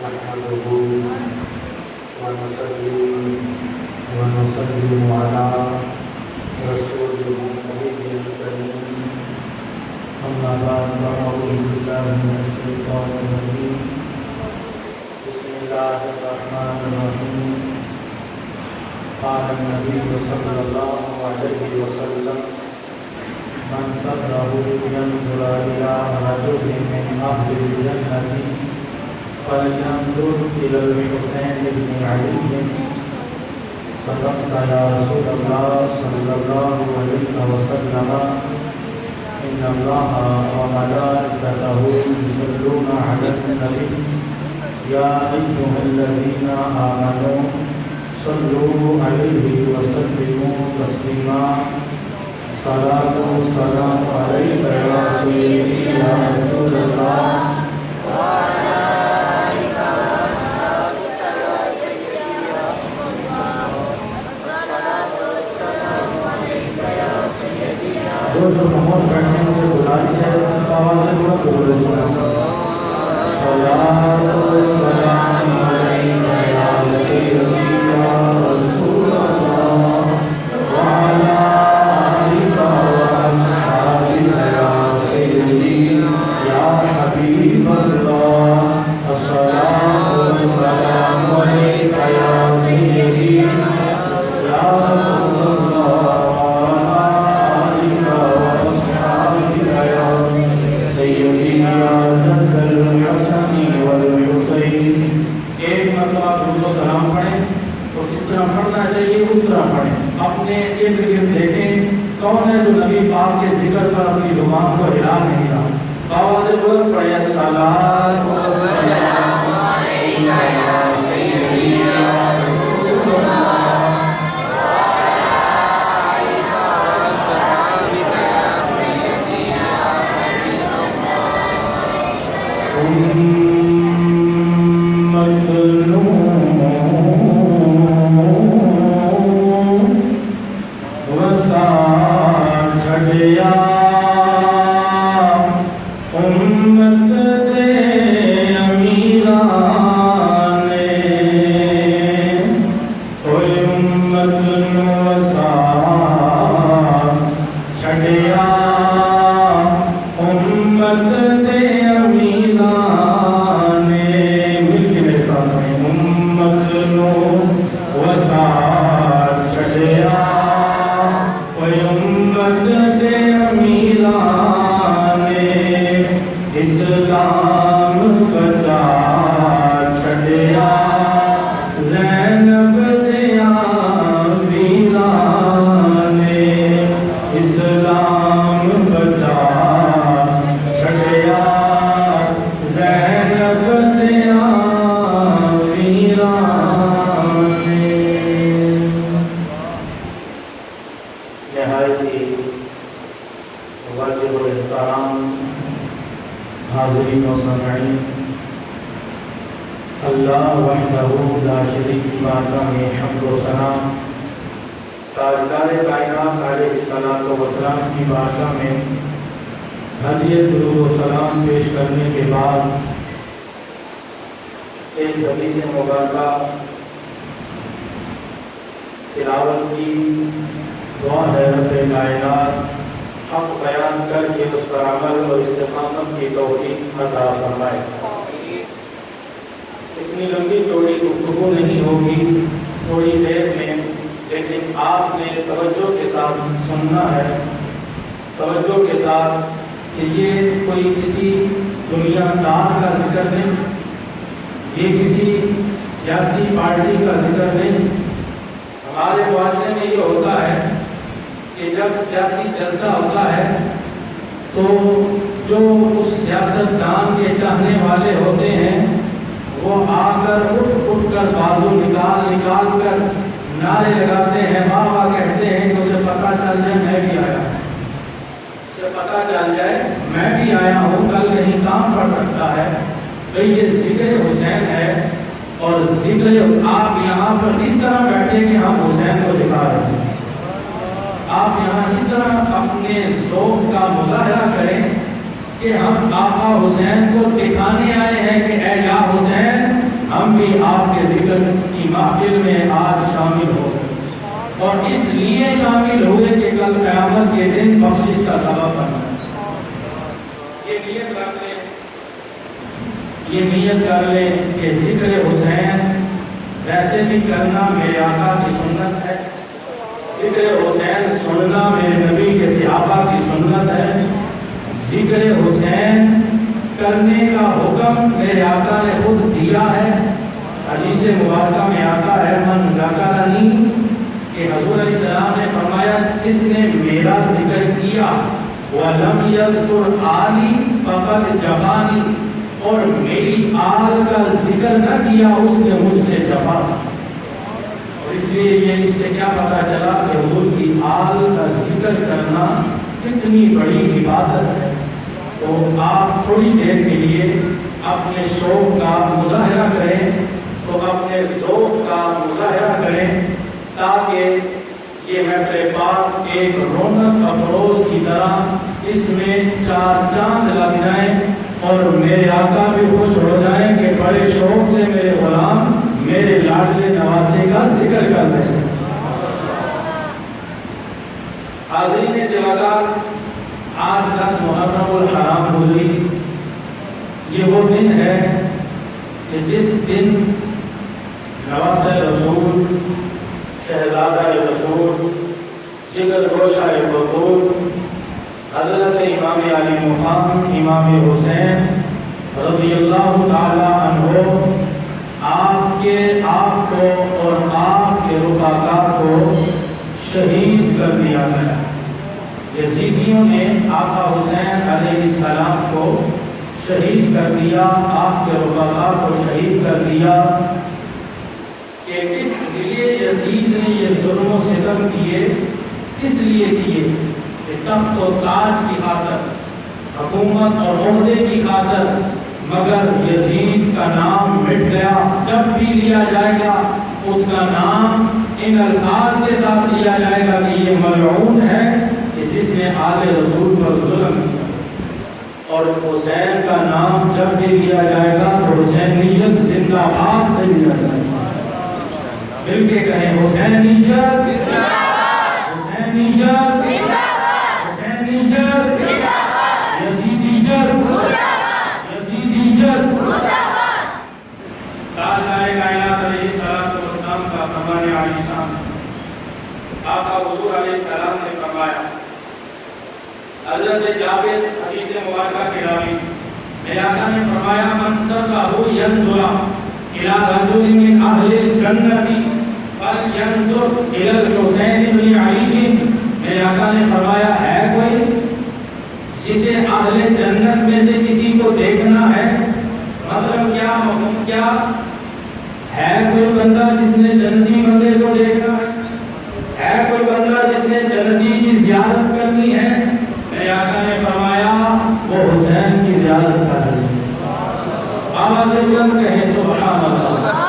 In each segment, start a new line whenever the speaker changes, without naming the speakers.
نحمده ونصلي ونسلم على رسوله النبي الكريم أما بعد فأعوذ بالله من الشيطان الرجيم بسم الله الرحمن الرحيم قال النبي صلى الله عليه وسلم من سره ينظر إلى رجل من أهل الجنة فلينظر إلى الحسين بن علي صدقت يا رسول الله صلى الله عليه وسلم إن الله وملائكته يصلون على النبي يا أيها الذين آمنوا صلوا عليه وسلموا تسليما صلاة والسلام عليك يا سيدي يا رسول الله وعلى آلك وأصحابك يا سيدي يا رسول الله والصلاة والسلام عليك يا سيدي يا رسول الله محمد بیٹھنے سے بلائی ہے آواز بلند بولے صلاة والسلام عليك يا سيدي يا رسول الله وعلى آلك وأصحابك يا سيدي يا حبيب الله الصلاة والسلام عليك يا سيدي يا رسول الله وعلى آلك وأصحابك يا سيدي يا جد الحسن والحسين ایک مرتبہ درود و سلام پڑھیں تو اس طرح پڑھنا چاہیے اس طرح پڑھیں اپنے ارد گرد دیکھیں کون ہے جو نبی پاک کے ذکر پر اپنی زبان کو ہلا نہیں رہا آواز بلند پڑھیں الصلاۃ والسلام علیک یا سیدی یا رسول اللہ وعلی آلک وصحبک یا سیدی یا حبیب اللہ آپ یہاں اس طرح اپنے ذوق کا مظاہرہ کریں کہ ہم آقا حسین کو دکھانے آئے ہیں کہ اے یا حسین ہم بھی آپ کے ذکر کی محفل میں آج شامل ہو، اور اس لیے شامل ہوئے کہ کل قیامت کے دن بخشش کا سبب بننا۔ یہ نیت کر لیں کہ ذکر حسین ویسے بھی کرنا میرے آقا کی سنت ہے، ذکر حسین سننا میرے نبی کے صحابہ کی سنت ہے، ذکر حسین کرنے کا حکم میرے آقا نے خود دیا ہے۔ حدیث مبارکہ میں آتا ہے من ذکرنی، کہ حضور علیہ السلام نے فرمایا جس نے میرا ذکر کیا وَلَمْ يَذْكُرْ آلِي فَقَدْ جَفَانِي، اور میری آل کا ذکر نہ کیا اس نے مجھ سے جفا۔ اور اس لیے یہ اس سے کیا پتہ چلا کہ حضور کی آل کا ذکر کرنا کتنی بڑی عبادت ہے۔ تو آپ تھوڑی دیر کے لیے اپنے شوق کا مظاہرہ کریں، تو اپنے ذوق کا مظاہرہ کریں تاکہ یہ محفل پاک ایک رونق افروز کی طرح اس میں چار چاند لگ جائیں اور میرے آقا بھی خوش ہو جائیں کہ بڑے شوق سے میرے غلام میرے لاڈلے نواسے کا ذکر کر رہے ہیں۔ حاضرین جوادات، آج 10 محرم الحرام گزری۔ یہ وہ دن ہے کہ جس دن نواسہ رسول، شہزادہ رسول، جگر گوشہ بطول، حضرت امام علی مقام امام حسین رضی اللہ تعالی عنہ آپ کو اور آپ کے رفقا کو شہید کر دیا گیا۔ یزیدیوں نے آقا حسین علیہ السلام کو شہید کر دیا، آپ کے رفقا کو شہید کر دیا۔ کہ اس لیے یزید نے یہ ظلم و ستم کیے، اس لیے کیے کہ تخت و تاج کی خاطر، حکومت اور عہدے کی خاطر، مگر یزید کا نام مٹ گیا۔ جب بھی لیا جائے گا اس کا نام ان الفاظ کے ساتھ لیا جائے گا کہ یہ ملعون ہے کہ جس نے آل رسول پر ظلم کیا۔ اور حسین کا نام جب بھی لیا جائے گا تو حسینیت زندہ باد سے لیا جائے گا۔ مل کے کہیں حسینیت، حسینیت، حسینیت، یزیدیت، یزیدیت۔ تاجدار کائنات علیہ السلام کا فرمان عالی شان، آقا حضور علیہ السلام نے فرمایا، حضرت جابر حدیث مبارکہ کے راوی، میرے آقا نے فرمایا من سرہ ینظر الی رجل من اہل الجنۃ فلینظر الی الحسین بن علی۔ میرے آقا نے فرمایا ہے کوئی جسے اہل جنت میں سے کسی کو دیکھنا ہے، مطلب کیا، مفہوم کیا ہے؟ کوئی بندہ جس نے جنتی بندے کو دیکھنا ہے کوئی بندہ جس نے جنتی کی زیارت کرنی ہے؟ میرے آقا نے فرمایا وہ حسین کی زیارت کر رہے ہیں۔ آواز بلند کہیں سبحان اللہ۔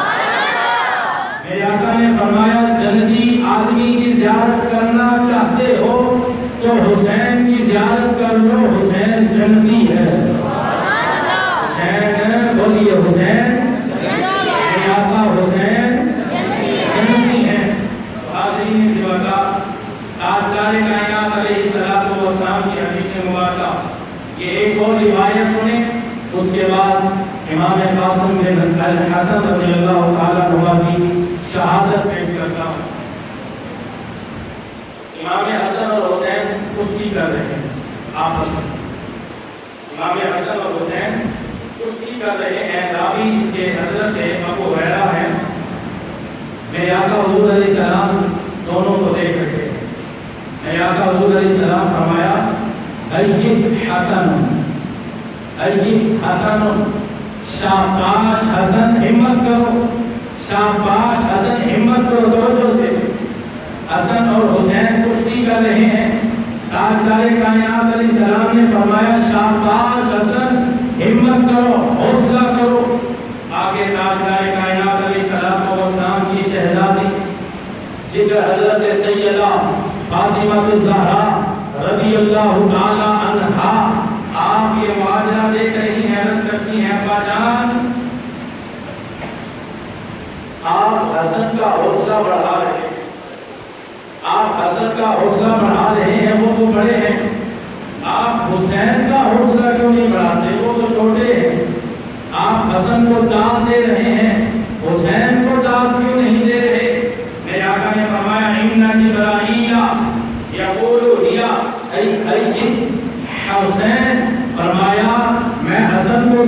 میرے آقا نے فرمایا جنتی آدمی کی زیارت کرنا چاہتے ہو تو حسین کی زیارت کر لو، حسین جنتی ہے۔ حسین بولیے حسین، میرے آقا حسین جنتی ہے۔ حاضرین زیادہ، تاجدار کائنات علیہ السلام کی حدیث مبارکہ، یہ ایک اور روایت سنیں، اس کے بعد امام قاسم بن الحسن رضی اللہ تعالیٰ عنہ کی شہادت پیش کرتا ہوں۔ امام حسن اور حسین کشتی کر رہے ہیں آپس میں، امام حسن اور حسین کشتی کر رہے ہیں۔ راوی اس کے حضرت ابو ہریرہ ہیں۔ میرے آقا حضور علیہ السلام دونوں کو دیکھ رہے ہیں۔ میرے آقا حضور علیہ السلام فرمایا ایّب حسن، ایّب حسن، شاباش حسن، ہمت کرو، شاباش حسن، ہمت کرو، توجہ سے۔ حسن اور حسین کشتی کر رہے ہیں۔ تاجدار کائنات علیہ السلام نے فرمایا شاباش حسن، ہمت کرو، حوصلہ کرو۔ آگے تاجدار کائنات علیہ السلام کی شہزادی جگر حضرت سیدہ فاطمہ الزہرا رضی اللہ تعالی عنہا، آپ یہ معاجرہ دیکھ رہی ہیں، عرض کرتی ہیں ابا جان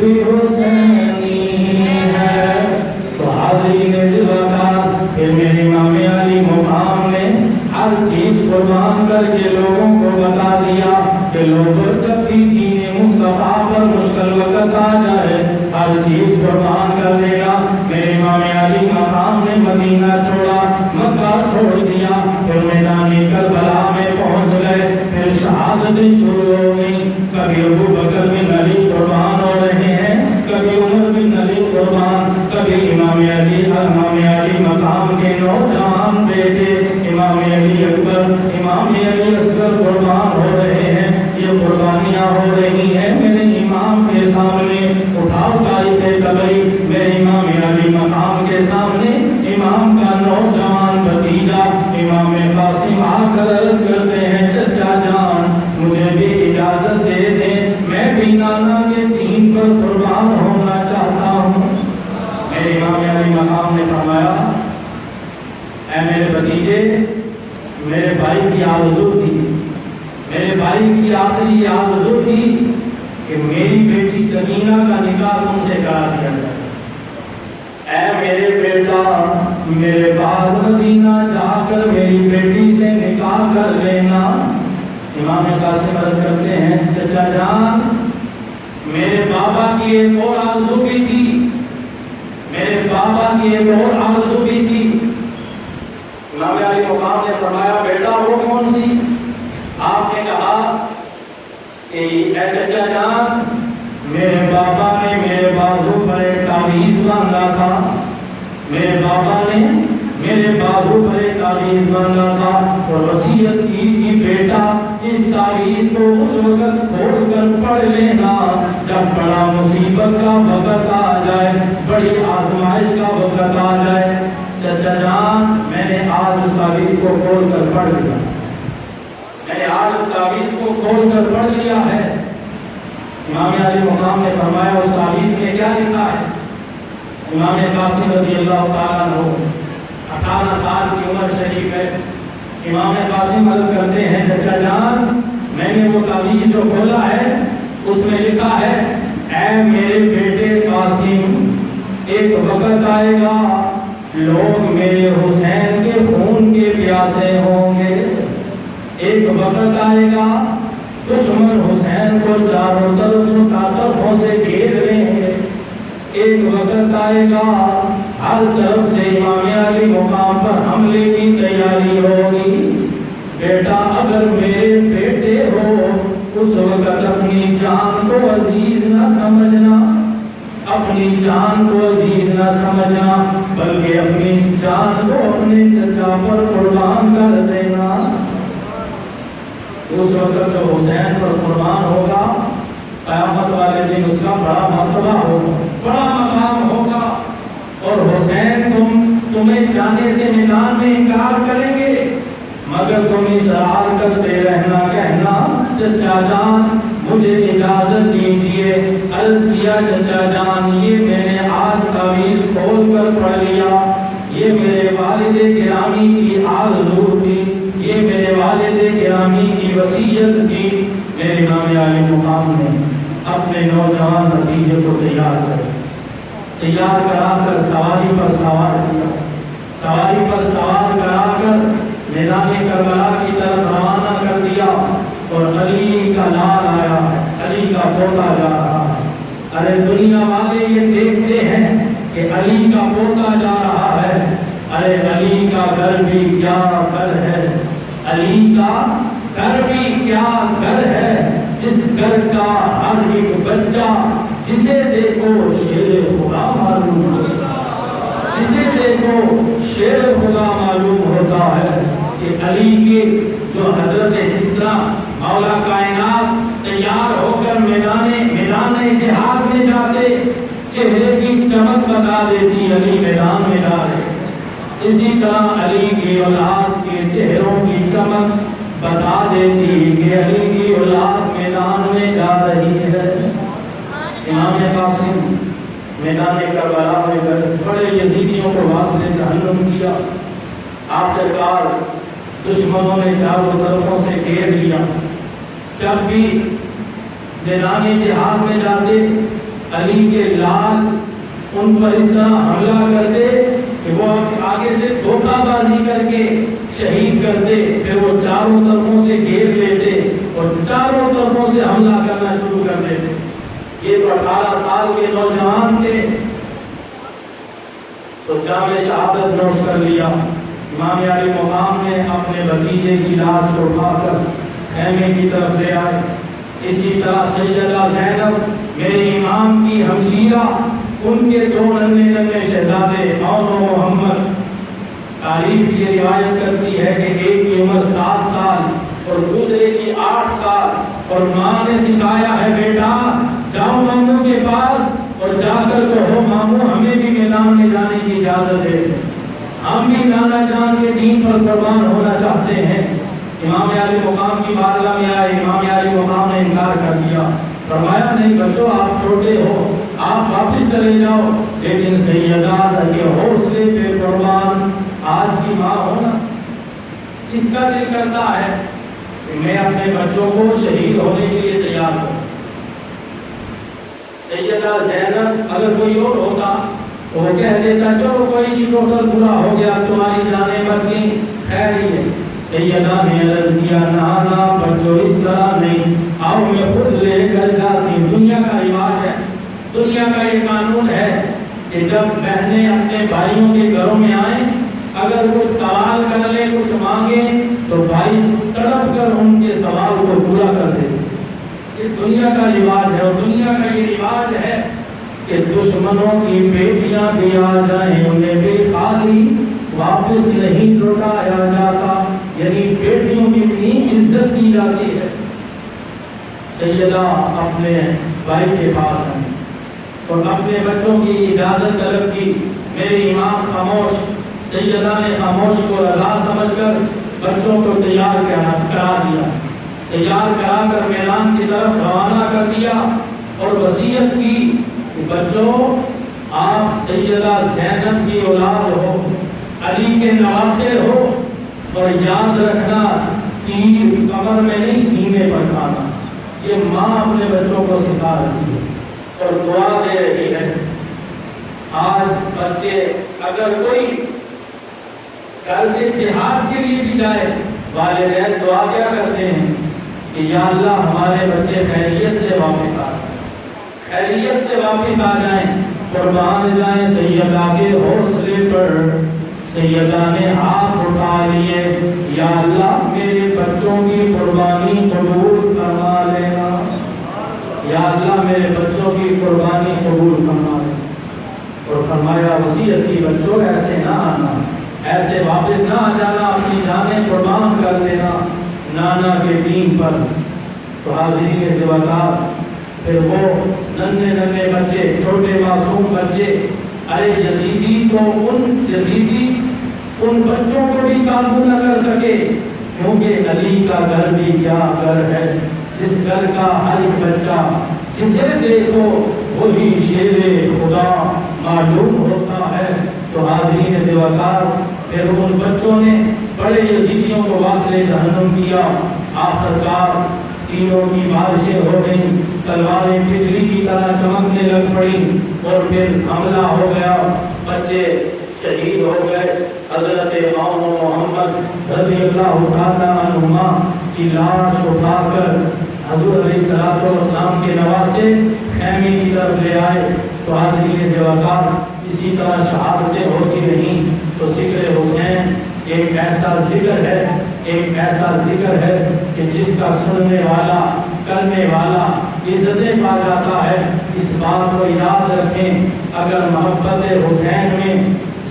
بھی حسینی ہے۔ تو حاضرین زبردار پھر میرے امام علی مقام نے ہر چیز قربان کر کے لوگوں کو بتا دیا کہ لوگوں جب بھی دین مصطفیٰ پر مشکل وقت آ جائے ہر چیز قربان کر دے گا۔ میرے امام علی مقام نے مدینہ چھوڑا، مکہ چھوڑ دیا، پھر میدان کربلا میں پہنچ گئے، پھر شہادتیں شروع ہو گئی۔ کبھی ابو بکر بن علی قربان ہو رہے ہیں، کبھی عمر بن علی قربان، کبھی امام علی مقام کے نوجوان بیٹے امام علی اکبر، امام علی اصغر قربان ہو رہے ہیں۔ یہ قربانیاں ہو رہی ہیں میرے امام کے سامنے۔ اٹھاؤ تاریخ تبری میرے امام علی مقام کے سامنے امام کا نوجوان بھتیجا امام قاسم آ کر عرض کرتے ہیں چچا جان مجھے بھی اجازت دے دیں، میں بھی نانا کے دین پر قربان ہونا چاہتا ہوں۔ میرے امام علی مقام نے فرمایا اے میرے بھتیجے، میرے بھائی کی آرزو تھی، میرے بھائی کی آخری آرزو تھی کہ میری بیٹی سکینہ کا نکاح تم سے کرا دیا جائے۔ اے میرے بیٹا، میرے بعد مدینہ جا کر میری بیٹی سے نکاح کر لینا۔ امام قاسم عرض کرتے ہیں چچا جان میرے بابا کی ایک اور آرزو بھی تھی، میرے بابا کی ایک اور آرزو بھی تھی۔ امام علی مقام نے فرمایا بیٹا وہ کون سی؟ آپ نے کہا کہ اے چچا جان میرے بابا نے میرے بازو پر ایک تعویذ باندھا تھا، میرے بابا نے میرے بازو پر ایک تعویذ باندھا تھا اور وصیت کی کہ بیٹا اس تعویذ کو اس وقت کھول کر پڑھ لینا جب بڑا مصیبت کا وقت آ جائے، بڑی آزمائش کا وقت آ جائے۔ چچا جان میں نے آج اس تعویذ کو کھول کر پڑھ لیا، میں نے آج اس تعویذ کو کھول کر پڑھ لیا ہے۔ امام علی مقام نے فرمایا اس تعویذ میں کیا لکھا ہے؟ امام قاسم رضی اللہ تعالیٰ عنہ 18 سال کی عمر شریف ہے۔ امام قاسم عرض کرتے ہیں چچا جان میں نے وہ تعویذ جو کھولا ہے اس میں لکھا ہے اے میرے بیٹے قاسم ایک وقت آئے گا لوگ میرے حسین کے خون کے پیاسے ہوں گے، ایک وقت آئے گا دشمن حسین کو چاروں طرفوں سے گھیر لیں گے، ایک وقت آئے گا ہر طرف سے امام علی مقام پر حملے کی تیاری ہوگی۔ بیٹا اگر میرے بیٹے ہو اس وقت اپنی جان کو عزیز نہ سمجھنا، اپنی جان کو عزیز نہ سمجھنا بلکہ اپنی جان کو اپنے چچا پر قربان کر دینا۔ اس وقت جو حسین پر قربان ہوگا قیامت والے دن اس کا بڑا مرتبہ ہوگا، بڑا مقام ہوگا، اور حسین تمہیں جانے سے میدان میں انکار کریں گے مگر تم اصرار کرتے رہنا، کہنا چچا جان مجھے اجازت دیجیے۔ عرض کیا چچا جان یہ میں نے آج تعویذ کھول کر پڑھ لیا، یہ میرے والد گرامی کی آرزو تھی، یہ میرے والد گرامی کی وصیت تھی۔ میرے امام علی مقام نے اپنے نوجوان بھتیجے کو تیار کرا کر سواری پر سوار کیا، سواری پر سوار کرا کر میدان کربلا کی طرف روانہ کر دیا، اور علی کا لال آیا، علی کا پوتا جا رہا ہے۔ ارے دنیا والے یہ دیکھتے ہیں کہ علی کا پوتا جا رہا ہے، ارے علی کا گھر بھی کیا گھر ہے، علی کا گھر بھی کیا گھر ہے، جس گھر کا ہر ایک بچہ جسے دیکھو شیر خدا معلوم ہوتا ہے، جسے دیکھو شیر خدا معلوم ہوتا ہے کہ علی کے جو حضرت جس طرح مولا کائنات تیار ہو کر میدان جہاد میں جاتے چہرے کی چمک بتا دیتی علی میدان میں جا رہے، اسی طرح علی کی اولاد کے چہروں کی چمک بتا دیتی کہ علی کی اولاد میدان میں جا رہی ہے۔ امام قاسم میدان کربلا میں بڑے یزیدیوں کو واصل جہنم کیا، آخرکار دشمنوں نے چاروں طرفوں سے گھیر لیا۔ جب بھی میدان جہاد میں جاتے علی کے لال ان پر اس طرح حملہ کرتے کہ وہ آگے سے دھوکہ بازی کر کے شہید کرتے، پھر وہ چاروں طرفوں سے گھیر لیتے اور چاروں طرفوں سے حملہ کرنا شروع کر دیتے۔ یہ تو 18 سال کے نوجوان تھے، تو جام شہادت نوش کر لیا۔ امام علی مقام نے اپنے بھتیجے کی لاش کو اٹھا کر خیمے کی طرف لے آئے۔ اسی طرح سیدہ زینب میرے امام کی ہمشیرہ، ان کے دو ننھے شہزادے اور محمد، تاریخ یہ روایت کرتی ہے کہ ایک کی عمر 7 سال اور دوسرے کی 8 سال، اور ماں نے سکھایا ہے بیٹا جاؤ ماموں کے پاس اور جا کر کہو ماموں ہمیں بھی میدان میں جانے کی اجازت ہے، ہم بھی نانا جان کے دین پر قربان ہونا چاہتے ہیں۔ امام علی مقام کی بارگاہ میں آئے، امام علی مقام نے انکار کر دیا، فرمایا نہیں بچوں آپ چھوٹے ہو، آپ واپس چلے جاؤ، لیکن سیدہ کے حوصلے پہ قربان آج کی ماں ہونا، اس کا دل کرتا ہے کہ میں اپنے بچوں کو شہید ہونے کے لیے تیار ہوں۔ سیدہ زینب اگر کوئی اور ہوتا تو وہ کہہ دیتا چلو کوئی نہیں، ٹوٹل پورا ہو گیا، تمہاری جانیں بچ گئی، خیر ہی ہے۔ سیدہ نے عرض کیا نہ بچوں اس طرح نہیں، آؤ میں خود لے کر جاتی ہوں۔ دنیا کا رواج ہے، دنیا کا یہ قانون ہے کہ جب بہنیں اپنے بھائیوں کے گھروں میں آئیں، اگر کچھ سوال کر لیں، کچھ مانگیں تو بھائی تڑپ کر ان کے سوال کو پورا کر دے۔ یہ دنیا کا رواج ہے، اور دنیا کا یہ رواج ہے کہ دشمنوں کی بیٹیاں بھی آ جائیں انہیں بھی خالی واپس نہیں لوٹایا جاتا، یعنی بیٹیوں کی اتنی عزت دی جاتی ہے۔ سیدہ اپنے بھائی کے پاس آئی اور اپنے بچوں کی اجازت طلب کی۔ میرے امام خاموش، سیدہ نے خاموش کو رضا سمجھ کر بچوں کو تیار کرا دیا، تیار کرا کر میدان کی طرف روانہ کر دیا اور وصیت کی کہ بچوں آپ سیدہ زینب کی اولاد ہو، علی کے نواسے ہو، اور یاد رکھنا تیر کمر میں نہیں سینے پر کھانا۔ یہ ماں اپنے بچوں کو سکھا رہی ہے اور دعا دے رہی ہے۔ آج بچے اگر کوئی گھر سے جہاد کے لیے بھی جائے، والدین دعا کیا کرتے ہیں کہ یا اللہ ہمارے بچے خیریت سے واپس آ جائیں، خیریت سے واپس آ جائیں، قربان جائیں سیدہ کے حوصلے پر۔ سیدہ نے ہاتھ اٹھا لیے، یا اللہ میرے بچوں کی قربانی قبول فرما لینا، یا اللہ میرے بچوں کی قربانی قبول فرما لینا۔ اور فرمایا وصیت کی بچوں ایسے نہ آنا، ایسے واپس نہ آ جانا، اپنی جانیں قربان کر دینا نانا کے دین پر۔ تو حاضرین زوالات، پھر وہ ننھے بچے، چھوٹے معصوم بچے، ارے یزیدی تو ان بچوں کو بھی قابو نہ کر سکے، کیونکہ علی کا گھر بھی کیا گھر ہے، جس گھر کا ہر ایک بچہ جسے دیکھو وہی شیر خدا معلوم ہوتا ہے۔ تو حاضرین زوالات، پھر ان بچوں نے بڑے یزیدیوں کو واصل جہنم کیا۔ آخرکار تینوں کی بارشیں ہو گئیں، تلواریں بجلی کی طرح چمکنے لگ پڑیں، اور پھر حملہ ہو گیا، بچے شہید ہو گئے۔ حضرت امام محمد رضی اللہ تعالیٰ عنہما کی لاش اٹھا کر حضور علیہ السلام کے نواسے خیمے کی طرف لے آئے۔ تو حاضرین زوالات، اسی طرح شہادتیں ہوتی رہیں۔ تو ذکر حسین ایک ایسا ذکر ہے، ایک ایسا ذکر ہے کہ جس کا سننے والا، کرنے والا عزتیں پا جاتا ہے۔ اس بات کو یاد رکھیں، اگر محبت حسین میں،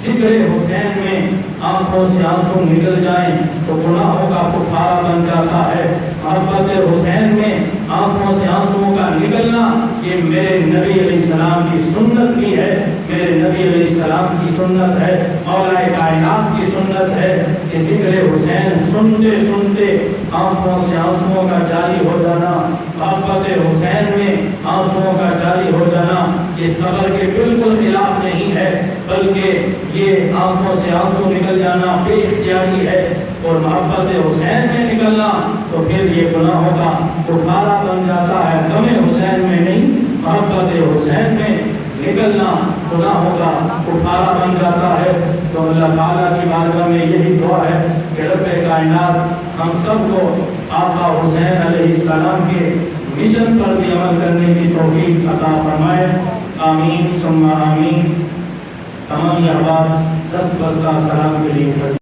ذکر حسین میں آنکھوں سے آنسو نکل جائیں تو گناہوں کا کفارہ بن جاتا ہے۔ محبت حسین میں آنکھوں سے آنسوؤں کا نکلنا یہ میرے نبی علیہ السلام کی سنت بھی ہے، میرے نبی علیہ السلام کی سنت ہے، مولا کائنات کی سنت ہے کہ ذکر حسین سنتے سنتے آنکھوں سے آنسوؤں کا جاری ہو جانا، محبت حسین میں آنسوؤں کا جاری ہو جانا یہ صبر کے بالکل خلاف نہیں ہے، بلکہ یہ آنکھوں سے آنسو نکل جانا بے اختیاری ہے، اور محبت حسین میں نکلنا تو پھر یہ گناہوں کا کفارہ بن جاتا ہے۔ غم حسین میں نہیں، محبت حسین نکلنا گناہوں کا اٹھارا بن جاتا ہے، تو اللہ تعالیٰ کی بارگاہ میں یہی دعا ہے کہ رب کائنات ہم سب کو آقا حسین علیہ السلام کے مشن پر بھی عمل کرنے کی توفیق عطا فرمائے، آمین ثم آمین۔ تمام احباب 10 بس کا سلام کے لیے